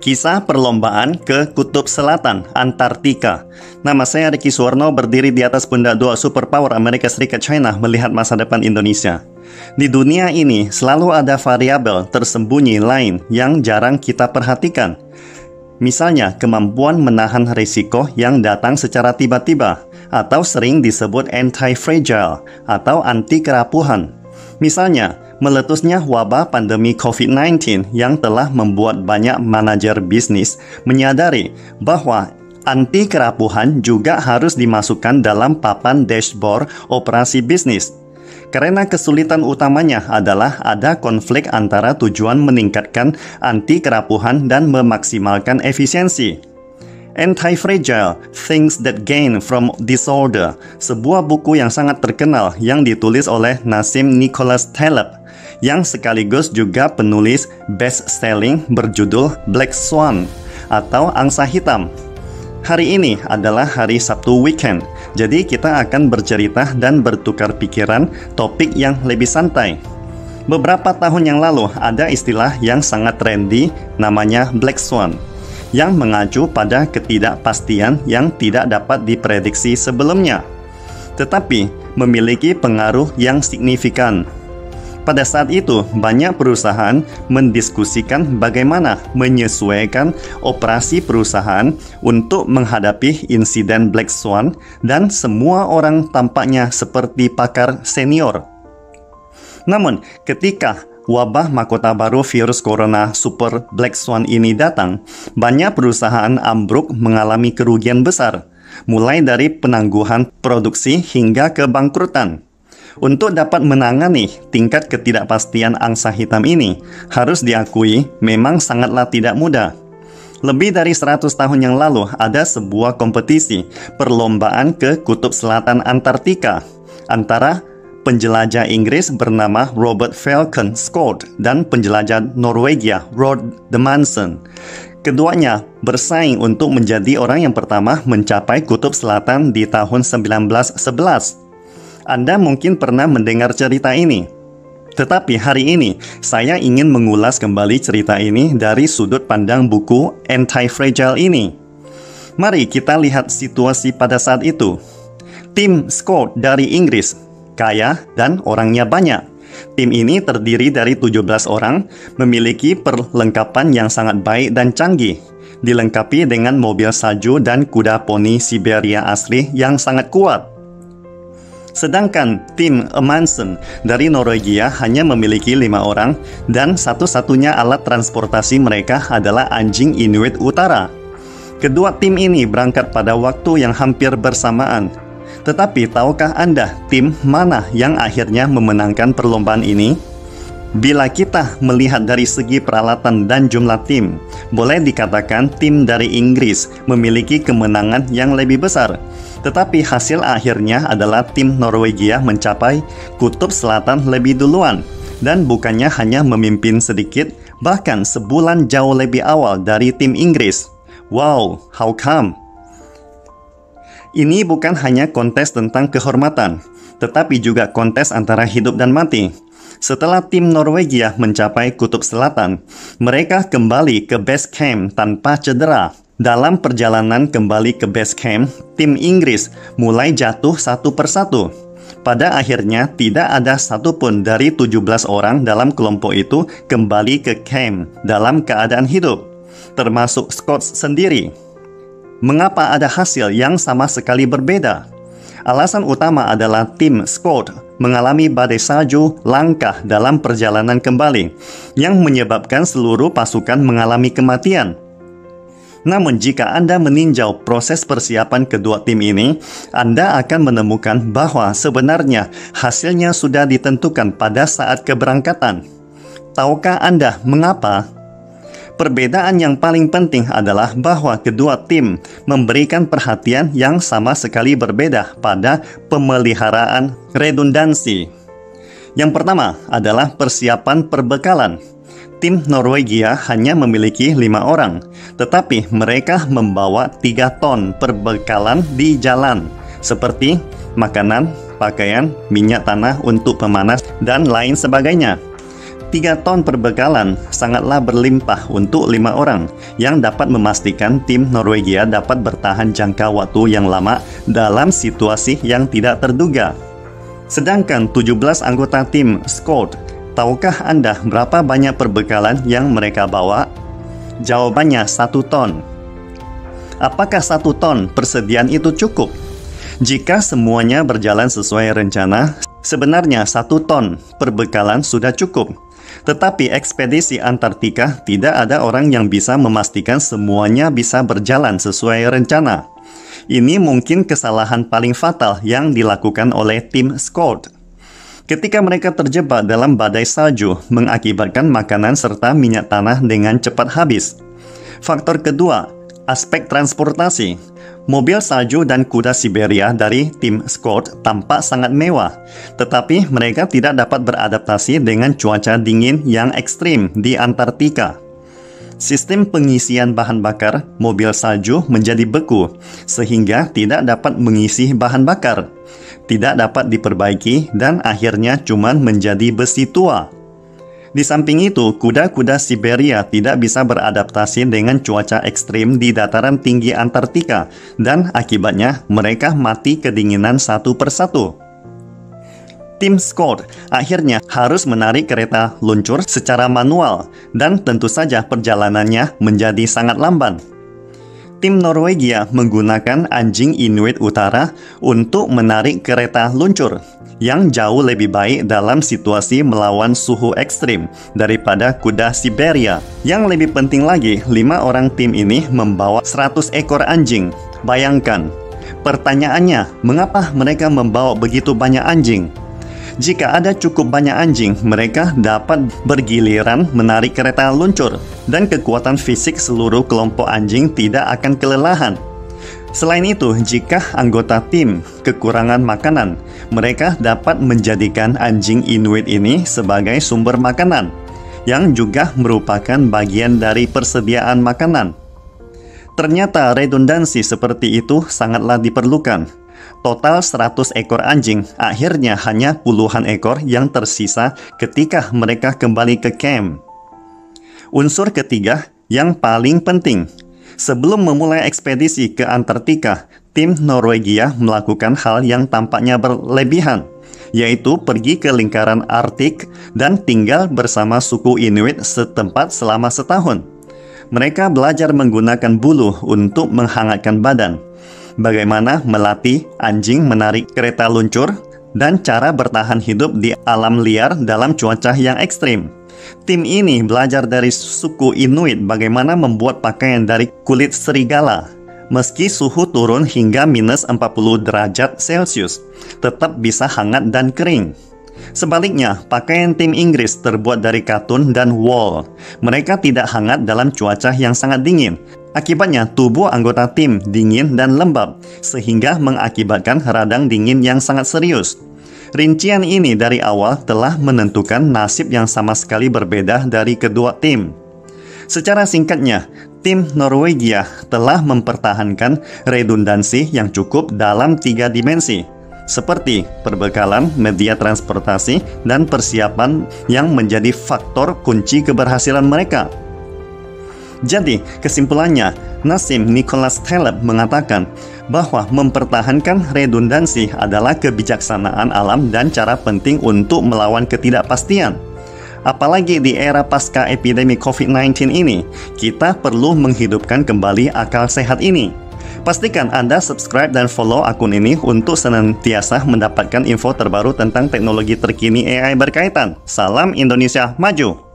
Kisah perlombaan ke Kutub Selatan, Antartika. Nama saya Ricky Suwarno, berdiri di atas pundak dua superpower Amerika Serikat China melihat masa depan Indonesia. Di dunia ini selalu ada variabel tersembunyi lain yang jarang kita perhatikan. Misalnya kemampuan menahan risiko yang datang secara tiba-tiba, atau sering disebut anti-fragile atau anti kerapuhan. Misalnya, meletusnya wabah pandemi COVID-19 yang telah membuat banyak manajer bisnis menyadari bahwa anti kerapuhan juga harus dimasukkan dalam papan dashboard operasi bisnis. Karena kesulitan utamanya adalah ada konflik antara tujuan meningkatkan anti kerapuhan dan memaksimalkan efisiensi. Anti-Fragile, Things That Gain from Disorder, sebuah buku yang sangat terkenal yang ditulis oleh Nassim Nicholas Taleb, yang sekaligus juga penulis best-selling berjudul Black Swan atau Angsa Hitam. Hari ini adalah hari Sabtu weekend, jadi kita akan bercerita dan bertukar pikiran topik yang lebih santai. Beberapa tahun yang lalu ada istilah yang sangat trendy namanya Black Swan, yang mengacu pada ketidakpastian yang tidak dapat diprediksi sebelumnya, tetapi memiliki pengaruh yang signifikan. Pada saat itu, banyak perusahaan mendiskusikan bagaimana menyesuaikan operasi perusahaan untuk menghadapi insiden Black Swan, dan semua orang tampaknya seperti pakar senior. Namun, ketika wabah mahkota baru virus corona super Black Swan ini datang, banyak perusahaan ambruk mengalami kerugian besar, mulai dari penangguhan produksi hingga kebangkrutan. Untuk dapat menangani tingkat ketidakpastian angsa hitam ini, harus diakui memang sangatlah tidak mudah. Lebih dari 100 tahun yang lalu ada sebuah kompetisi perlombaan ke Kutub Selatan Antartika antara penjelajah Inggris bernama Robert Falcon Scott dan penjelajah Norwegia Roald Amundsen. Keduanya bersaing untuk menjadi orang yang pertama mencapai Kutub Selatan di tahun 1911. Anda mungkin pernah mendengar cerita ini. Tetapi hari ini, saya ingin mengulas kembali cerita ini dari sudut pandang buku Anti-Fragile ini. Mari kita lihat situasi pada saat itu. Tim Scott dari Inggris, kaya dan orangnya banyak. Tim ini terdiri dari 17 orang, memiliki perlengkapan yang sangat baik dan canggih, dilengkapi dengan mobil salju dan kuda poni Siberia asli yang sangat kuat. Sedangkan tim Amundsen dari Norwegia hanya memiliki 5 orang, dan satu-satunya alat transportasi mereka adalah anjing Inuit Utara. Kedua tim ini berangkat pada waktu yang hampir bersamaan. Tetapi tahukah Anda tim mana yang akhirnya memenangkan perlombaan ini? Bila kita melihat dari segi peralatan dan jumlah tim, boleh dikatakan tim dari Inggris memiliki kemenangan yang lebih besar. Tetapi hasil akhirnya adalah tim Norwegia mencapai Kutub Selatan lebih duluan, dan bukannya hanya memimpin sedikit, bahkan sebulan jauh lebih awal dari tim Inggris. Wow, how come? Ini bukan hanya kontes tentang kehormatan, tetapi juga kontes antara hidup dan mati. Setelah tim Norwegia mencapai Kutub Selatan, mereka kembali ke base camp tanpa cedera. Dalam perjalanan kembali ke base camp, tim Inggris mulai jatuh satu persatu. Pada akhirnya, tidak ada satupun dari 17 orang dalam kelompok itu kembali ke camp dalam keadaan hidup, termasuk Scott sendiri. Mengapa ada hasil yang sama sekali berbeda? Alasan utama adalah tim Scott mengalami badai salju langka dalam perjalanan kembali, yang menyebabkan seluruh pasukan mengalami kematian. Namun jika Anda meninjau proses persiapan kedua tim ini, Anda akan menemukan bahwa sebenarnya hasilnya sudah ditentukan pada saat keberangkatan. Tahukah Anda mengapa? Perbedaan yang paling penting adalah bahwa kedua tim memberikan perhatian yang sama sekali berbeda pada pemeliharaan redundansi. Yang pertama adalah persiapan perbekalan. Tim Norwegia hanya memiliki 5 orang, tetapi mereka membawa 3 ton perbekalan di jalan, seperti makanan, pakaian, minyak tanah untuk pemanas, dan lain sebagainya. 3 ton perbekalan sangatlah berlimpah untuk 5 orang yang dapat memastikan tim Norwegia dapat bertahan jangka waktu yang lama dalam situasi yang tidak terduga. Sedangkan 17 anggota tim Scott, tahukah Anda berapa banyak perbekalan yang mereka bawa? Jawabannya 1 ton. Apakah 1 ton persediaan itu cukup? Jika semuanya berjalan sesuai rencana, sebenarnya 1 ton perbekalan sudah cukup. Tetapi ekspedisi Antartika tidak ada orang yang bisa memastikan semuanya bisa berjalan sesuai rencana. Ini mungkin kesalahan paling fatal yang dilakukan oleh tim Scott. Ketika mereka terjebak dalam badai salju, mengakibatkan makanan serta minyak tanah dengan cepat habis. Faktor kedua, aspek transportasi. Mobil salju dan kuda Siberia dari tim Scott tampak sangat mewah, tetapi mereka tidak dapat beradaptasi dengan cuaca dingin yang ekstrim di Antartika. Sistem pengisian bahan bakar mobil salju menjadi beku, sehingga tidak dapat mengisi bahan bakar, tidak dapat diperbaiki, dan akhirnya cuma menjadi besi tua. Di samping itu, kuda-kuda Siberia tidak bisa beradaptasi dengan cuaca ekstrim di dataran tinggi Antartika, dan akibatnya mereka mati kedinginan satu persatu. Tim Scott akhirnya harus menarik kereta luncur secara manual, dan tentu saja perjalanannya menjadi sangat lamban. Tim Norwegia menggunakan anjing Inuit Utara untuk menarik kereta luncur, yang jauh lebih baik dalam situasi melawan suhu ekstrim daripada kuda Siberia. Yang lebih penting lagi, 5 orang tim ini membawa 100 ekor anjing. Bayangkan, pertanyaannya, mengapa mereka membawa begitu banyak anjing? Jika ada cukup banyak anjing, mereka dapat bergiliran menarik kereta luncur, dan kekuatan fisik seluruh kelompok anjing tidak akan kelelahan. Selain itu, jika anggota tim kekurangan makanan, mereka dapat menjadikan anjing Inuit ini sebagai sumber makanan, yang juga merupakan bagian dari persediaan makanan. Ternyata redundansi seperti itu sangatlah diperlukan. Total 100 ekor anjing, akhirnya hanya puluhan ekor yang tersisa ketika mereka kembali ke camp. Unsur ketiga yang paling penting. Sebelum memulai ekspedisi ke Antartika, tim Norwegia melakukan hal yang tampaknya berlebihan, yaitu pergi ke lingkaran Arktik dan tinggal bersama suku Inuit setempat selama setahun. Mereka belajar menggunakan bulu untuk menghangatkan badan, bagaimana melatih anjing menarik kereta luncur, dan cara bertahan hidup di alam liar dalam cuaca yang ekstrim. Tim ini belajar dari suku Inuit bagaimana membuat pakaian dari kulit serigala. Meski suhu turun hingga minus 40 derajat Celcius, tetap bisa hangat dan kering. Sebaliknya, pakaian tim Inggris terbuat dari katun dan wool. Mereka tidak hangat dalam cuaca yang sangat dingin. Akibatnya, tubuh anggota tim dingin dan lembab, sehingga mengakibatkan radang dingin yang sangat serius. Rincian ini dari awal telah menentukan nasib yang sama sekali berbeda dari kedua tim. Secara singkatnya, tim Norwegia telah mempertahankan redundansi yang cukup dalam 3 dimensi, seperti perbekalan, media transportasi, dan persiapan yang menjadi faktor kunci keberhasilan mereka. Jadi, kesimpulannya, Nassim Nicholas Taleb mengatakan bahwa mempertahankan redundansi adalah kebijaksanaan alam dan cara penting untuk melawan ketidakpastian. Apalagi di era pasca epidemi COVID-19 ini, kita perlu menghidupkan kembali akal sehat ini. Pastikan Anda subscribe dan follow akun ini untuk senantiasa mendapatkan info terbaru tentang teknologi terkini AI berkaitan. Salam Indonesia Maju!